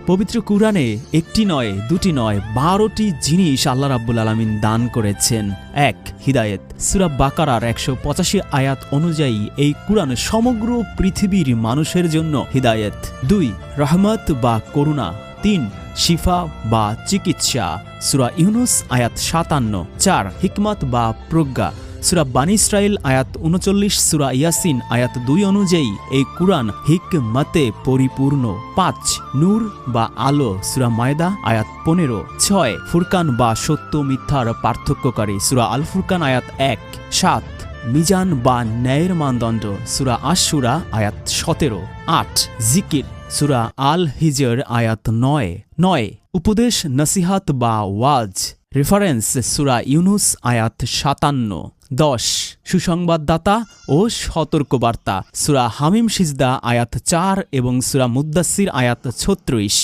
পবিত্র কুরআনে একটি নয়, দুটি নয়, 12টি জিনিস আল্লাহ রাব্বুল আলামিন দান করেছেন। 1. হিদায়েত। সূরা বাকারার 185 আয়াত অনুযায়ী এই কুরআন সমগ্র পৃথিবীর মানুষের জন্য হিদায়েত। 2. রহমত বা করুণা। 3. শিফা বা চিকিৎসা। সূরা ইউনুস আয়াত 57। 4. হিকমত বা প্রজ্ঞা। সূরা বানী ইসরাইল আয়াত 39, সূরা ইয়াসিন আয়াত 2 অনুযায়ী এই কুরআন হিকমতে পরিপূর্ণ। 5. নূর বা আলো। সূরা মায়দা আয়াত 15। 6. ফুরকান বা সত্য মিথ্যার পার্থক্যকারী। সূরা আল ফুরকান আয়াত 1। 7. মিজান বা ন্যায়ের মানদণ্ড। সূরা আশ-শুরা আয়াত 17। 8. জিকির। সূরা আল হিজর আয়াত 9। 9. উপদেশ নসিহাত বা ওয়াজ। রেফারেন্স সূরা ইউনুস আয়াত 57। 10. সুসংবাদদাতা ও সতর্কবার্তা। সূরা হামিম সিজদা আয়াত 4 এবং সূরা মুদ্দাসসির আয়াত 36।